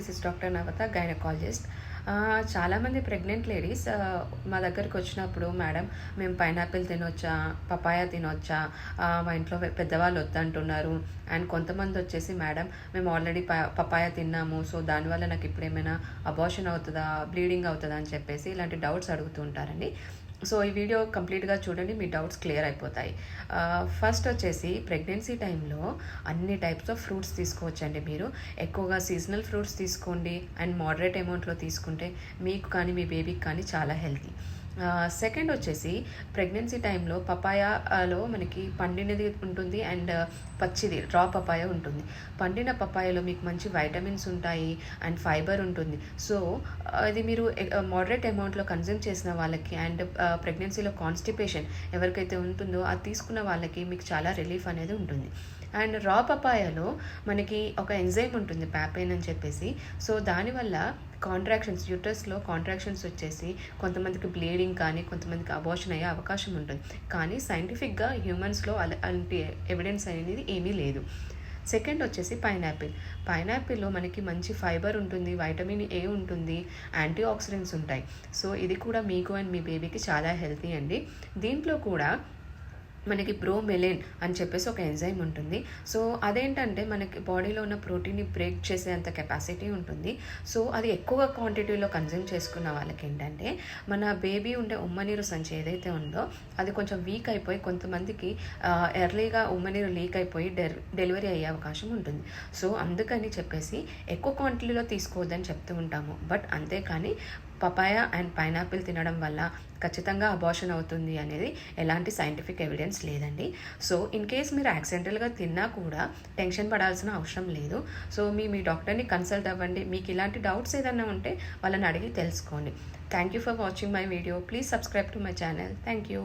This is doctor Navata, gynaecologist. చాలామంది pregnant ladies మా దగ్గరికి వచ్చినప్పుడు, మేడం మేము పైనాపిల్ తినొచ్చా, పపాయ తినొచ్చా, మా ఇంట్లో పెద్దవాళ్ళు వద్దంటున్నారు. అండ్ కొంతమంది వచ్చేసి, మేడం మేము ఆల్రెడీ పపాయ తిన్నాము, సో దానివల్ల నాకు ఇప్పుడు ఏమైనా అబార్షన్ అవుతుందా, బ్లీడింగ్ అవుతుందా అని చెప్పేసి ఇలాంటి డౌట్స్ అడుగుతూ ఉంటారండి. సో ఈ వీడియో కంప్లీట్గా చూడండి, మీ డౌట్స్ క్లియర్ అయిపోతాయి. ఫస్ట్ వచ్చేసి ప్రెగ్నెన్సీ టైంలో అన్ని టైప్స్ ఆఫ్ ఫ్రూట్స్ తీసుకోవచ్చండి. మీరు ఎక్కువగా సీజనల్ ఫ్రూట్స్ తీసుకోండి అండ్ మోడరేట్ అమౌంట్లో తీసుకుంటే మీకు కానీ మీ బేబీకి కానీ చాలా హెల్తీ. సెకండ్ వచ్చేసి ప్రెగ్నెన్సీ టైంలో పపాయాలో మనకి పండినది ఉంటుంది అండ్ పచ్చిది రా పపాయ ఉంటుంది. పండిన పపాయలో మీకు మంచి వైటమిన్స్ ఉంటాయి అండ్ ఫైబర్ ఉంటుంది. సో ఇది మీరు మోడరేట్ అమౌంట్లో కన్జ్యూమ్ చేసిన వాళ్ళకి అండ్ ప్రెగ్నెన్సీలో కాన్స్టిపేషన్ ఎవరికైతే ఉంటుందో అది తీసుకున్న వాళ్ళకి మీకు చాలా రిలీఫ్ అనేది ఉంటుంది. అండ్ రా పపాయలో మనకి ఒక ఎంజైమ్ ఉంటుంది, ప్యాపైన్ అని చెప్పేసి. సో దానివల్ల కాంట్రాక్షన్స్, యూట్రస్లో కాంట్రాక్షన్స్ వచ్చేసి కొంతమందికి బ్లీడింగ్ కానీ కొంతమందికి అబార్షన్ అయ్యే అవకాశం ఉంటుంది. కానీ సైంటిఫిక్గా హ్యూమన్స్లో అలాంటి ఎవిడెన్స్ అనేది ఏమీ లేదు. సెకండ్ వచ్చేసి పైనాపిల్లో మనకి మంచి ఫైబర్ ఉంటుంది, వైటమిన్ ఏ ఉంటుంది, యాంటీ ఆక్సిడెంట్స్ ఉంటాయి. సో ఇది కూడా మీకు అండ్ మీ బేబీకి చాలా హెల్తీ అండి. దీంట్లో కూడా మనకి ప్రోమెలిన్ అని చెప్పేసి ఒక ఎంజైమ్ ఉంటుంది. సో అదేంటంటే మనకి బాడీలో ఉన్న ప్రోటీన్ని బ్రేక్ చేసేంత కెపాసిటీ ఉంటుంది. సో అది ఎక్కువ క్వాంటిటీలో కన్జ్యూమ్ చేసుకున్న వాళ్ళకి ఏంటంటే మన బేబీ ఉండే ఉమ్మనీరు సంచి ఏదైతే ఉందో అది కొంచెం వీక్ అయిపోయి కొంతమందికి ఎర్లీగా ఉమ్మనీరు లీక్ అయిపోయి డెలివరీ అయ్యే అవకాశం ఉంటుంది. సో అందుకని చెప్పేసి ఎక్కువ క్వాంటిటీలో తీసుకోవద్దని చెప్తూ ఉంటాము. బట్ అంతేకాని పపాయ అండ్ పైనాపిల్ తినడం వల్ల ఖచ్చితంగా అబార్షన్ అవుతుంది అనేది ఎలాంటి సైంటిఫిక్ ఎవిడెన్స్ లేదండి. సో ఇన్ కేస్ మీరు యాక్సిడెంటల్గా తిన్నా కూడా టెన్షన్ పడాల్సిన అవసరం లేదు. సో మీ డాక్టర్ని కన్సల్ట్ అవ్వండి. మీకు ఇలాంటి డౌట్స్ ఏదైనా ఉంటే వాళ్ళని అడిగి తెలుసుకోండి. Thank you for watching my video. Please subscribe to my channel. Thank you.